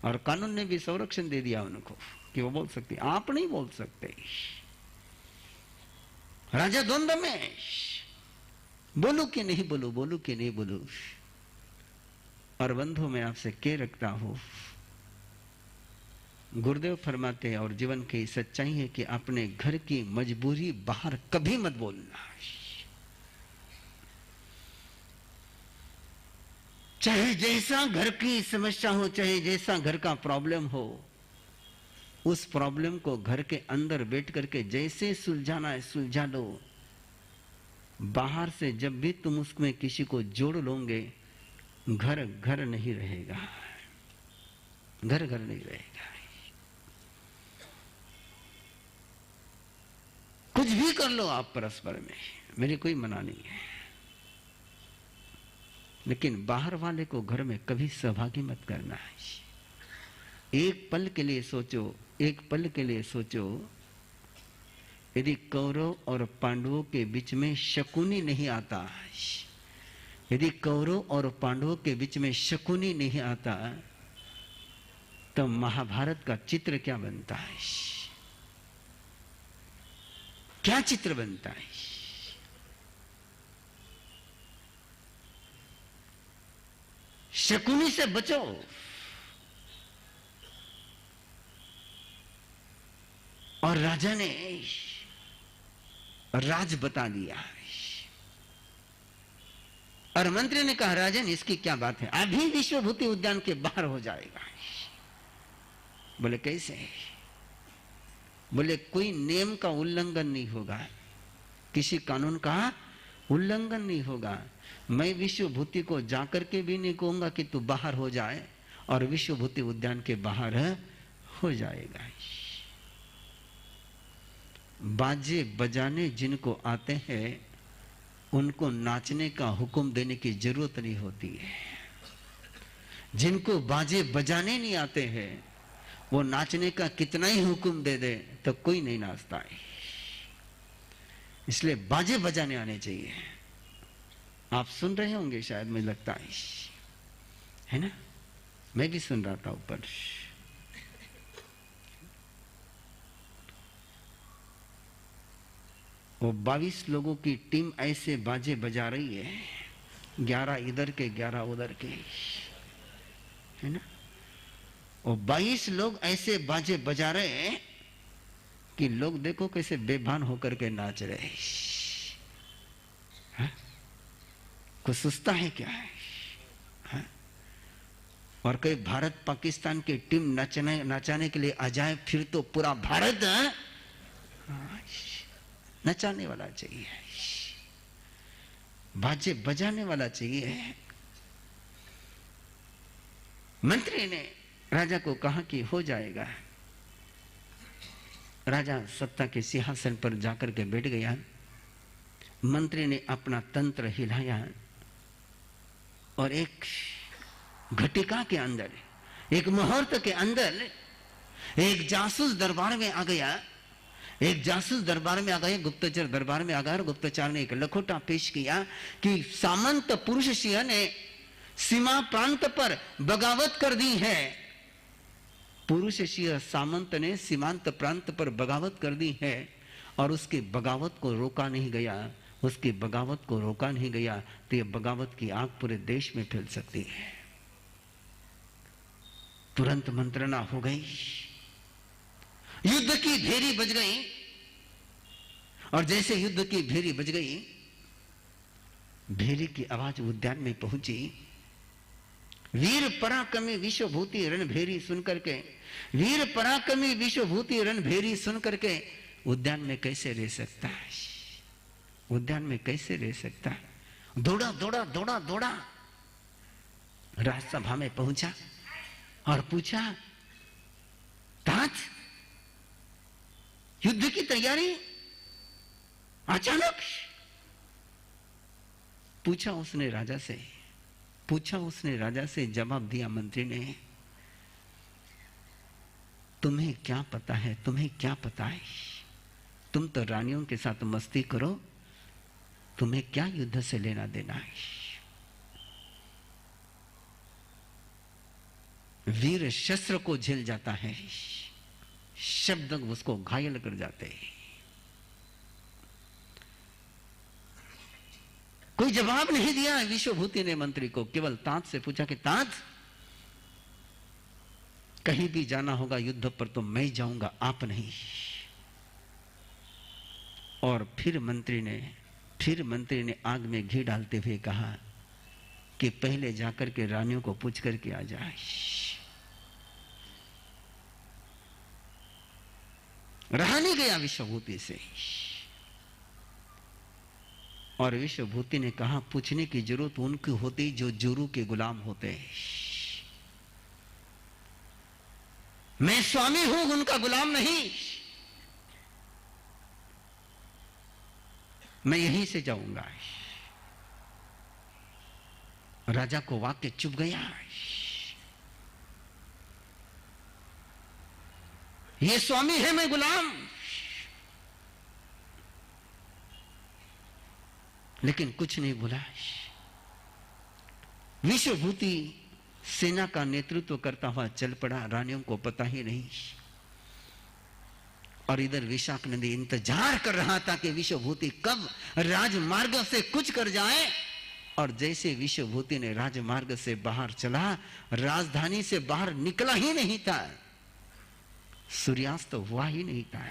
और कानून ने भी संरक्षण दे दिया उनको कि वो बोल सकते, आप नहीं बोल सकते। राजा द्वंद्व में, बोलू कि नहीं बोलू, बोलू कि नहीं बोलू। और बंधु मैं आपसे कह रखता हूं, गुरुदेव फरमाते हैं और जीवन की सच्चाई है कि अपने घर की मजबूरी बाहर कभी मत बोलना। चाहे जैसा घर की समस्या हो, चाहे जैसा घर का प्रॉब्लम हो, उस प्रॉब्लम को घर के अंदर बैठ करके जैसे सुलझाना है सुलझा लो। बाहर से जब भी तुम उसमें किसी को जोड़ लोगे, घर घर नहीं रहेगा, घर घर नहीं रहेगा। कुछ भी कर लो आप परस्पर में, मेरी कोई मना नहीं है, लेकिन बाहर वाले को घर में कभी सहभागी मत करना है। एक पल के लिए सोचो, एक पल के लिए सोचो, यदि कौरव और पांडवों के बीच में शकुनी नहीं आता, यदि कौरव और पांडवों के बीच में शकुनी नहीं आता, तो महाभारत का चित्र क्या बनता है? क्या चित्र बनता है? शकुनी से बचो। और राजा ने राज बता दिया और मंत्री ने कहा, राजन इसकी क्या बात है, अभी विश्वभूति उद्यान के बाहर हो जाएगा। बोले कैसे? बोले कोई नियम का उल्लंघन नहीं होगा, किसी कानून का उल्लंघन नहीं होगा। मैं विश्वभूति को जाकर के भी नहीं कहूंगा कि तू बाहर हो जाए, और विश्वभूति उद्यान के बाहर हो जाएगा। बाजे बजाने जिनको आते हैं उनको नाचने का हुक्म देने की जरूरत नहीं होती है। जिनको बाजे बजाने नहीं आते हैं वो नाचने का कितना ही हुक्म दे दे तो कोई नहीं नाचता है। इसलिए बाजे बजाने आने चाहिए। आप सुन रहे होंगे शायद, मुझे लगता है ना, मैं भी सुन रहा था ऊपर। वो 22 लोगों की टीम ऐसे बाजे बजा रही है, 11 इधर के 11 उधर के, है ना। वो 22 लोग ऐसे बाजे बजा रहे हैं कि लोग देखो कैसे बेभान होकर के नाच रहे हैं। कुछ सुस्ता है क्या है? और कई भारत पाकिस्तान की टीम नचाने के लिए आ जाए, फिर तो पूरा भारत नचाने वाला चाहिए, बाजे बजाने वाला चाहिए। मंत्री ने राजा को कहा कि हो जाएगा। राजा सत्ता के सिंहासन पर जाकर के बैठ गया। मंत्री ने अपना तंत्र हिलाया और एक घटिका के अंदर, एक मुहूर्त के अंदर एक जासूस दरबार में आ गया। एक जासूस दरबार में आ गए, गुप्तचर दरबार में आ गया और गुप्तचर ने एक लखोटा पेश किया कि सामंत पुरुष सिंह ने सीमा प्रांत पर बगावत कर दी है। पुरुष सिंह सामंत ने सीमांत प्रांत पर बगावत कर दी है और उसकी बगावत को रोका नहीं गया, उसकी बगावत को रोका नहीं गया तो यह बगावत की आग पूरे देश में फैल सकती है। तुरंत मंत्रणा हो गई, युद्ध की भेरी बज गई। और जैसे युद्ध की भेरी बज गई, भेरी की आवाज उद्यान में पहुंची। वीर पराक्रमी विश्वभूति रणभेरी सुनकर के, वीर पराक्रमी विश्वभूति रणभेरी सुनकर के उद्यान में कैसे रह सकता है? उद्यान में कैसे रह सकता है? दौड़ा दौड़ा दौड़ा दौड़ा राजसभा में पहुंचा और पूछा, तात युद्ध की तैयारी अचानक? पूछा उसने राजा से, पूछा उसने राजा से, जवाब दिया मंत्री ने, तुम्हें क्या पता है, तुम्हें क्या पता है? तुम तो रानियों के साथ मस्ती करो, तुम्हें क्या युद्ध से लेना देना है? वीर शस्त्र को झेल जाता है, शब्द उसको घायल कर जाते हैं। कोई जवाब नहीं दिया विश्वभूति ने मंत्री को, केवल तात से पूछा कि तात, कहीं भी जाना होगा युद्ध पर तो मैं जाऊंगा, आप नहीं। और फिर मंत्री ने आग में घी डालते हुए कहा कि पहले जाकर के रानियों को पूछ करके आ जाए। रहा नहीं गया विश्वभूति से। और विश्वभूति ने कहा, पूछने की जरूरत उनकी होती जो जुरू के गुलाम होते हैं। मैं स्वामी हूं, उनका गुलाम नहीं। मैं यहीं से जाऊंगा। राजा को वाक्य चुभ गया। ये स्वामी है, मैं गुलाम। लेकिन कुछ नहीं बोला। विश्वभूति सेना का नेतृत्व करता हुआ चल पड़ा, रानियों को पता ही नहीं। और इधर विशाख नदी इंतजार कर रहा था कि विश्वभूति कब राजमार्ग से कुछ कर जाए। और जैसे विश्वभूति ने राजमार्ग से बाहर चला, राजधानी से बाहर निकला ही नहीं था, सूर्यास्त हुआ ही नहीं था।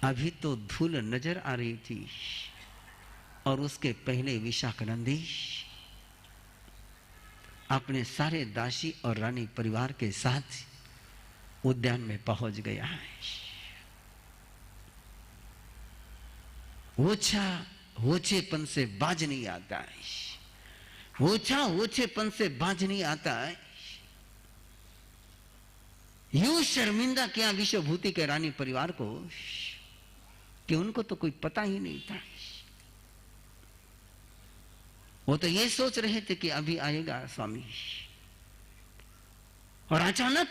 अभी तो धूल नजर आ रही थी और उसके पहले विशाख नंदी अपने सारे दासी और रानी परिवार के साथ उद्यान में पहुंच गया है। ओछेपन से बाज नहीं आता है, ओछेपन से बाज नहीं आता है। यूं शर्मिंदा किया विश्वभूति के रानी परिवार को कि उनको तो कोई पता ही नहीं था। वो तो ये सोच रहे थे कि अभी आएगा स्वामी, और अचानक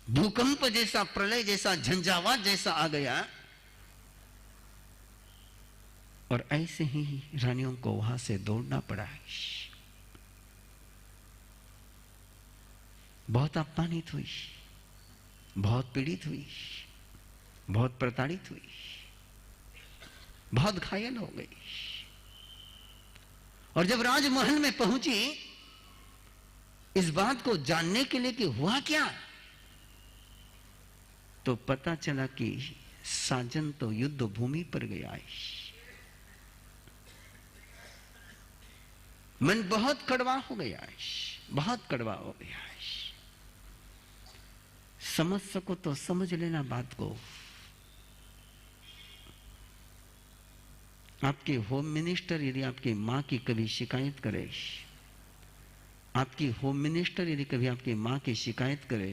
भूकंप जैसा, प्रलय जैसा, झंझावात जैसा आ गया। और ऐसे ही रानियों को वहां से दौड़ना पड़ा। बहुत अपमानित हुई, बहुत पीड़ित हुई, बहुत प्रताड़ित हुई, बहुत घायल हो गई। और जब राजमहल में पहुंची इस बात को जानने के लिए कि हुआ क्या, तो पता चला कि साजन तो युद्ध भूमि पर गया है। मन बहुत कड़वा हो गया है, बहुत कड़वा हो गया है। समझ सको तो समझ लेना बात को। आपके होम मिनिस्टर यदि आपकी मां की कभी शिकायत करे, आपकी होम मिनिस्टर यदि कभी आपकी मां की शिकायत करे,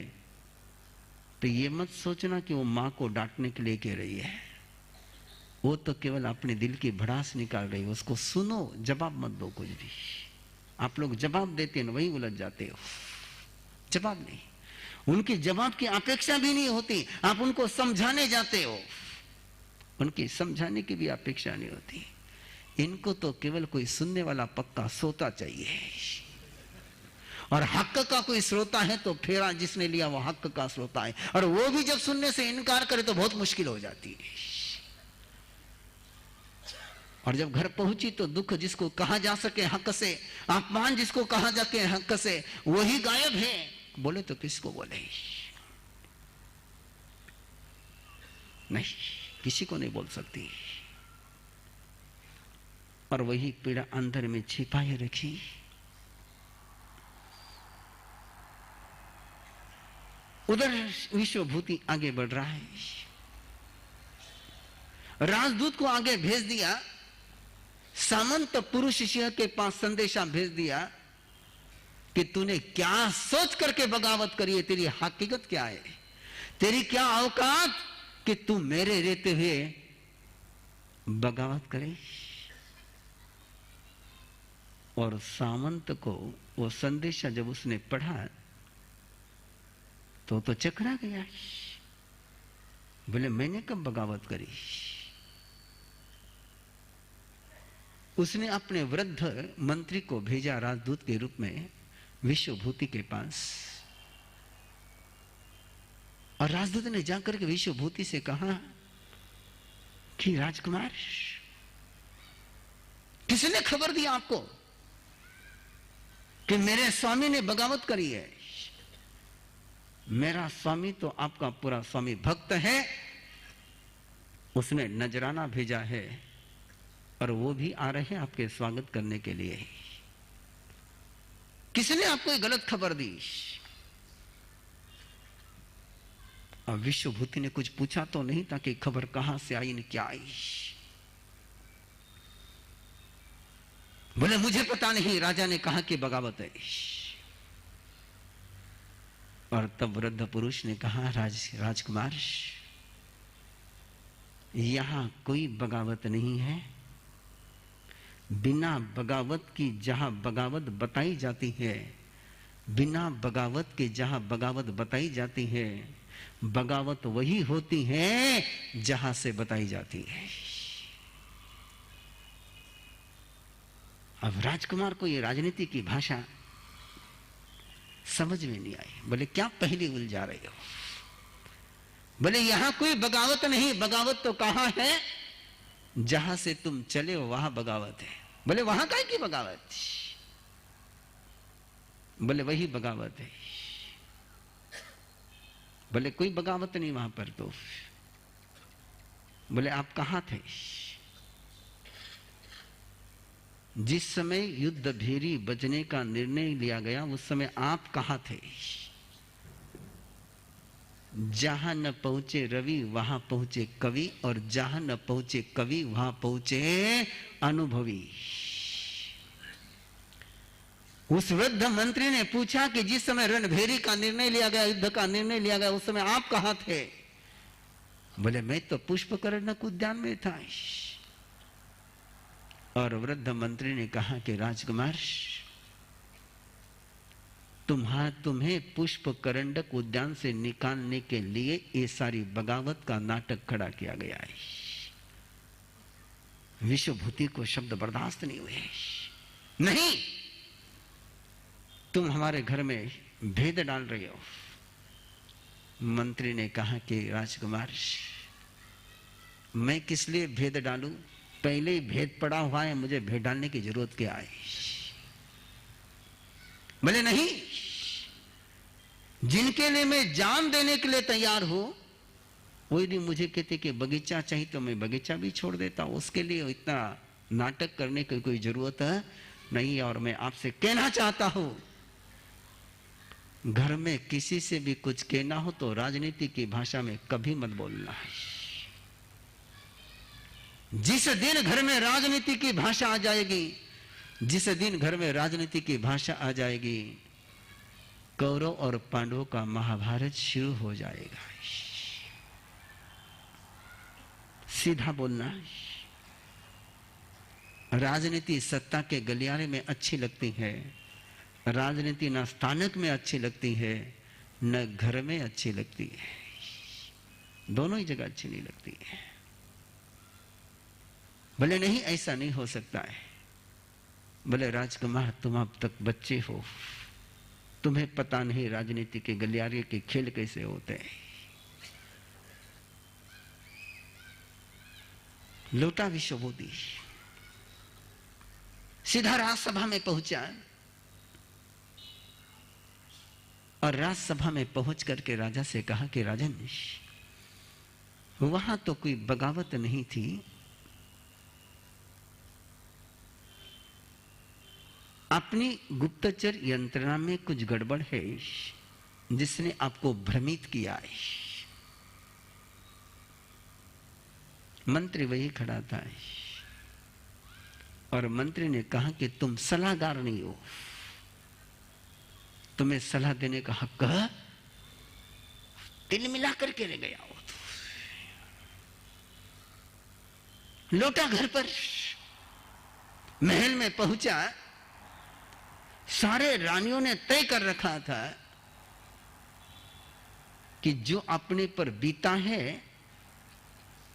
तो ये मत सोचना कि वो मां को डांटने के लिए कह रही है। वो तो केवल अपने दिल की भड़ास निकाल रही है। उसको सुनो, जवाब मत दो कुछ भी। आप लोग जवाब देते हैं, वही उलझ जाते हो। जवाब नहीं, उनकी जवाब की अपेक्षा भी नहीं होती। आप उनको समझाने जाते हो, उनकी समझाने की भी अपेक्षा नहीं होती। इनको तो केवल कोई सुनने वाला पक्का श्रोता चाहिए। और हक का कोई श्रोता है तो फेरा जिसने लिया वो हक का श्रोता है। और वो भी जब सुनने से इनकार करे तो बहुत मुश्किल हो जाती है। और जब घर पहुंची तो दुख जिसको कहा जा सके हक से, अपमान जिसको कहा जाके हक से, वही गायब है। बोले तो किसको बोले? नहीं, किसी को नहीं बोल सकती। और वही पीड़ा अंदर में छिपाए रखी। उधर विश्वभूति आगे बढ़ रहा है। राजदूत को आगे भेज दिया, सामंत पुरुष सिंह के पास संदेशा भेज दिया कि तूने क्या सोच करके बगावत करी है, तेरी हकीकत क्या है, तेरी क्या औकात कि तू मेरे रहते हुए बगावत करे। और सामंत को वो संदेशा जब उसने पढ़ा तो चकरा गया। बोले मैंने कब बगावत करी? उसने अपने वृद्ध मंत्री को भेजा राजदूत के रूप में विश्वभूति के पास, और राजदूत ने जाकर के विश्वभूति से कहा कि राजकुमार, किसने खबर दी आपको कि मेरे स्वामी ने बगावत करी है? मेरा स्वामी तो आपका पूरा स्वामी भक्त है, उसने नजराना भेजा है और वो भी आ रहे हैं आपके स्वागत करने के लिए। किसने आपको ये गलत खबर दी? अब विश्वभूति ने कुछ पूछा तो नहीं था कि खबर कहां से आई, क्या आई। बोले मुझे पता नहीं, राजा ने कहा कि बगावत है। और तब वृद्ध पुरुष ने कहा, राजकुमार, यहां कोई बगावत नहीं है। बिना बगावत की जहां बगावत बताई जाती है, बिना बगावत के जहां बगावत बताई जाती है, बगावत वही होती है जहां से बताई जाती है। अब राजकुमार को ये राजनीति की भाषा समझ में नहीं आई। बोले क्या पहली उलझा रहे हो? बोले यहां कोई बगावत नहीं, बगावत तो कहां है? जहां से तुम चले हो वहां बगावत है। बोले वहां काहे की बगावत? बोले वही बगावत है। बोले कोई बगावत नहीं वहां पर तो। बोले आप कहां थे जिस समय युद्ध भेरी बचने का निर्णय लिया गया? उस समय आप कहां थे? जहां न पहुंचे रवि वहां पहुंचे कवि, और जहां न पहुंचे कवि वहां पहुंचे अनुभवी। उस वृद्ध मंत्री ने पूछा कि जिस समय रणभेरी का निर्णय लिया गया, युद्ध का निर्णय लिया गया, उस समय आप कहां थे? बोले मैं तो पुष्पकरणक उद्यान में था। और वृद्ध मंत्री ने कहा कि राजकुमार, तुम्हें पुष्पकरंडक उद्यान से निकालने के लिए ये सारी बगावत का नाटक खड़ा किया गया है। विश्वभूति को शब्द बर्दाश्त नहीं हुए। नहीं, तुम हमारे घर में भेद डाल रहे हो। मंत्री ने कहा कि राजकुमार, मैं किस लिए भेद डालूं? पहले ही भेद पड़ा हुआ है, मुझे भेद डालने की जरूरत क्या है? बोले नहीं, जिनके लिए मैं जान देने के लिए तैयार हूं, वो यदि मुझे कहते कि बगीचा चाहिए तो मैं बगीचा भी छोड़ देता हूं। उसके लिए इतना नाटक करने की कोई जरूरत नहीं। और मैं आपसे कहना चाहता हूं, घर में किसी से भी कुछ कहना हो तो राजनीति की भाषा में कभी मत बोलना है। जिस दिन घर में राजनीति की भाषा आ जाएगी, जिस दिन घर में राजनीति की भाषा आ जाएगी, कौरव और पांडवों का महाभारत शुरू हो जाएगा। सीधा बोलना। राजनीति सत्ता के गलियारे में अच्छी लगती है, राजनीति न स्थानक में अच्छी लगती है न घर में अच्छी लगती है। दोनों ही जगह अच्छी नहीं लगती है। बोले नहीं, ऐसा नहीं हो सकता है। बोले राजकुमार, तुम अब तक बच्चे हो, तुम्हें पता नहीं राजनीति के गलियारे के खेल कैसे होते हैं। लौटा विश्वभूति, सीधा राज्यसभा में पहुंचा, और राज्यसभा में पहुंच करके राजा से कहा कि राजन, वहां तो कोई बगावत नहीं थी, अपनी गुप्तचर यंत्रणा में कुछ गड़बड़ है जिसने आपको भ्रमित किया है। मंत्री वही खड़ा था और मंत्री ने कहा कि तुम सलाहकार नहीं हो, तुम्हें सलाह देने का हक है। तिल मिला करके रह गया वो तो। लौटा घर पर, महल में पहुंचा, सारे रानियों ने तय कर रखा था कि जो अपने पर बीता है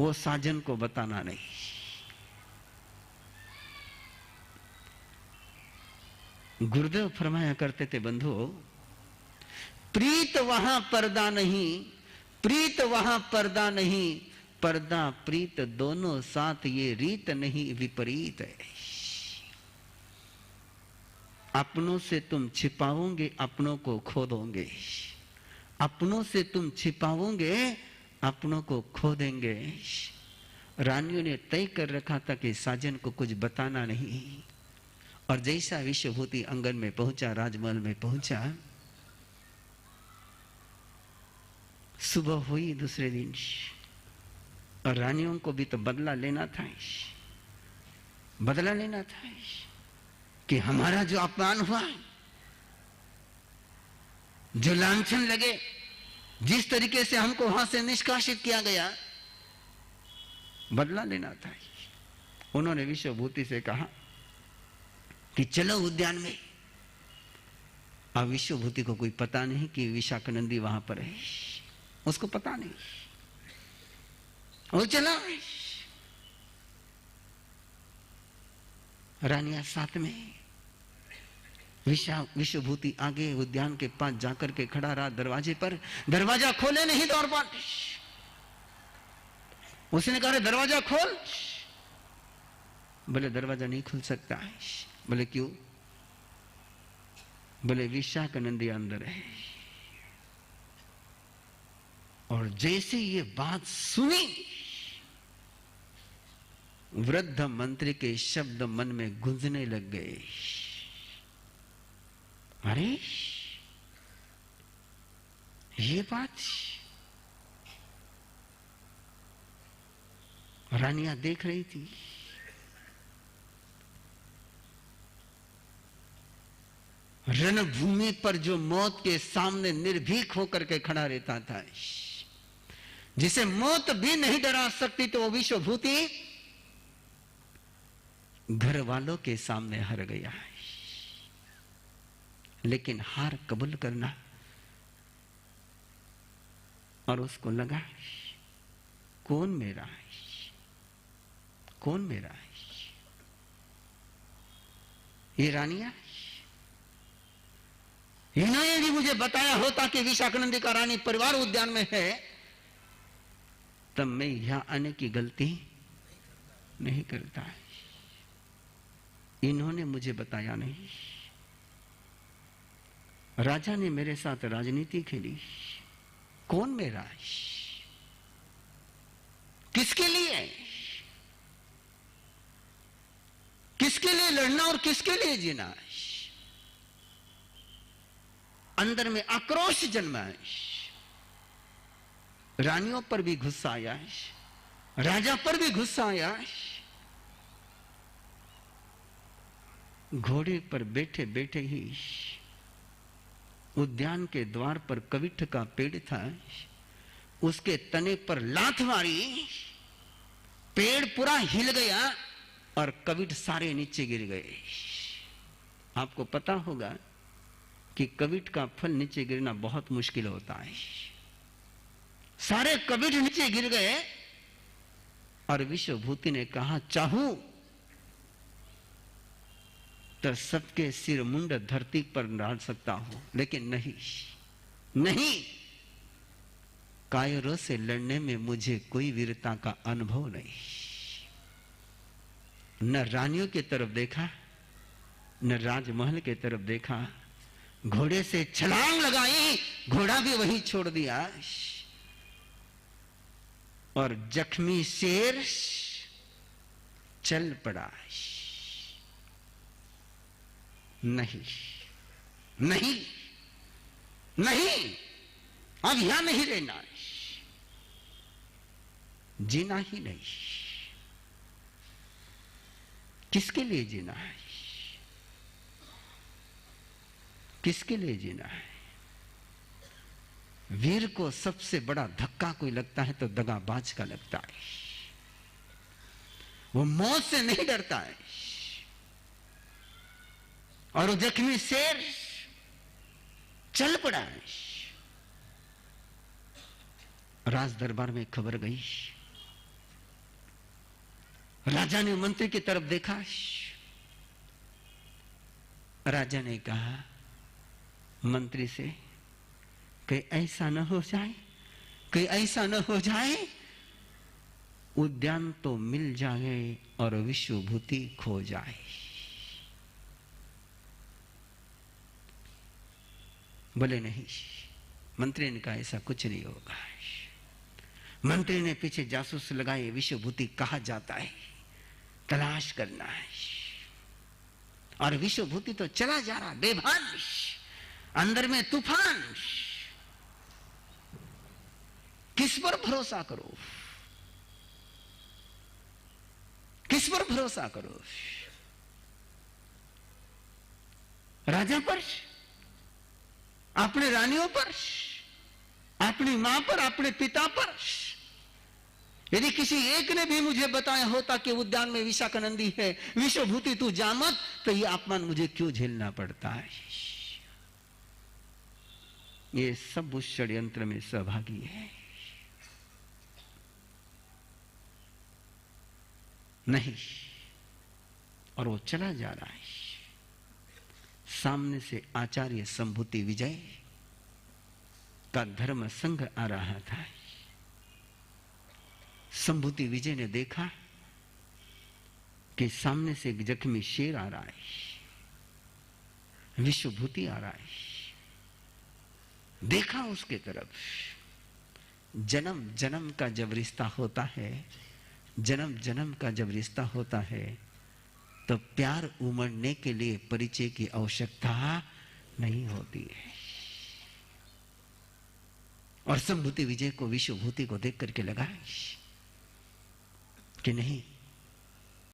वो साजन को बताना नहीं। गुरुदेव फरमाया करते थे, बंधुओं, प्रीत वहां पर्दा नहीं, प्रीत वहां पर्दा नहीं, पर्दा प्रीत दोनों साथ, ये रीत नहीं विपरीत है। अपनों से तुम छिपाओगे, अपनों को खो दोगे। अपनों से तुम छिपाओगे, अपनों को खो देंगे। रानियों ने तय कर रखा था कि साजन को कुछ बताना नहीं। और जैसा विश्वभूति आंगन में पहुंचा, राजमहल में पहुंचा, सुबह हुई दूसरे दिन, और रानियों को भी तो बदला लेना था, बदला लेना था कि हमारा जो अपमान हुआ, जो लांछन लगे, जिस तरीके से हमको वहां से निष्कासित किया गया, बदला लेना था। उन्होंने विश्वभूति से कहा कि चलो उद्यान में। अब विश्वभूति को कोई पता नहीं कि विशाखानंदी वहां पर है, उसको पता नहीं। वो चला, रानिया साथ में, विश्वभूति आगे उद्यान के पास जाकर के खड़ा रहा दरवाजे पर। दरवाजा खोले नहीं, दौड़ पड़। उसने कहा, दरवाजा खोल। बोले दरवाजा नहीं खुल सकता है। बोले क्यों? बोले विशाखानंदी अंदर है। और जैसे ये बात सुनी, वृद्ध मंत्री के शब्द मन में गूंजने लग गए। अरे ये बात, रानियां देख रही थी। रणभूमि पर जो मौत के सामने निर्भीक होकर के खड़ा रहता था, जिसे मौत भी नहीं डरा सकती, तो वो विश्वभूति घर वालों के सामने हार गया है। लेकिन हार कबूल करना, और उसको लगा कौन मेरा है, कौन मेरा है। ये रानियां, इन्होंने भी मुझे बताया होता कि विशाखानंदी का रानी परिवार उद्यान में है, तब मैं यहां आने की गलती नहीं करता है। इन्होंने मुझे बताया नहीं। राजा ने मेरे साथ राजनीति खेली। कौन मेरा है, किसके लिए, किसके लिए लड़ना और किसके लिए जीना है। अंदर में आक्रोश जन्मा है। रानियों पर भी गुस्सा आया है, राजा पर भी गुस्सा आया है। घोड़े पर बैठे बैठे ही उद्यान के द्वार पर कविठ का पेड़ था, उसके तने पर लात मारी, पेड़ पूरा हिल गया और कविठ सारे नीचे गिर गए। आपको पता होगा कि कविठ का फल नीचे गिरना बहुत मुश्किल होता है। सारे कविठ नीचे गिर गए और विश्वभूति ने कहा, चाहूं तो सबके सिर मुंड धरती पर डाल सकता हूं, लेकिन नहीं, नहीं, कायरों से लड़ने में मुझे कोई वीरता का अनुभव नहीं। न रानियों की तरफ देखा, न राजमहल की तरफ देखा। घोड़े से छलांग लगाई, घोड़ा भी वही छोड़ दिया, और जख्मी शेर चल पड़ा। नहीं, नहीं, नहीं, अब यहां नहीं रहना, जीना ही नहीं। किसके लिए जीना है, किसके लिए जीना है। वीर को सबसे बड़ा धक्का कोई लगता है तो दगाबाज का लगता है। वो मौत से नहीं डरता है। और वो जख्मी शेर चल पड़ा है। राज दरबार में खबर गई। राजा ने मंत्री की तरफ देखा। राजा ने कहा मंत्री से कि ऐसा न हो जाए, कि ऐसा न हो जाए उद्यान तो मिल जाए और विश्वभूति खो जाए। बोले नहीं। मंत्री ने कहा ऐसा कुछ नहीं होगा। मंत्री ने पीछे जासूस लगाए, विश्वभूति कहा जाता है, तलाश करना है। और विश्वभूति तो चला जा रहा बेभान, अंदर में तूफान। किस पर भरोसा करो, किस पर भरोसा करो? राजा पर, अपने रानियों पर, अपनी मां पर, अपने पिता पर। यदि किसी एक ने भी मुझे बताया होता कि उद्यान में विशाखानंदी है, विश्वभूति तू जा मत, तो ये अपमान मुझे क्यों झेलना पड़ता है? ये सब उस षड्यंत्र में सहभागी है। नहीं, और वो चला जा रहा है। सामने से आचार्य संभूति विजय का धर्म संघ आ रहा था। संभूति विजय ने देखा कि सामने से एक जख्मी शेर आ रहा है, विश्वभूति आ रहा है। देखा उसके तरफ। जन्म जन्म का जब रिश्ता होता है, जन्म जन्म का जब रिश्ता होता है, तो प्यार उमड़ने के लिए परिचय की आवश्यकता नहीं होती है। और संभूति विजय को विश्वभूति को देख करके लगा कि नहीं,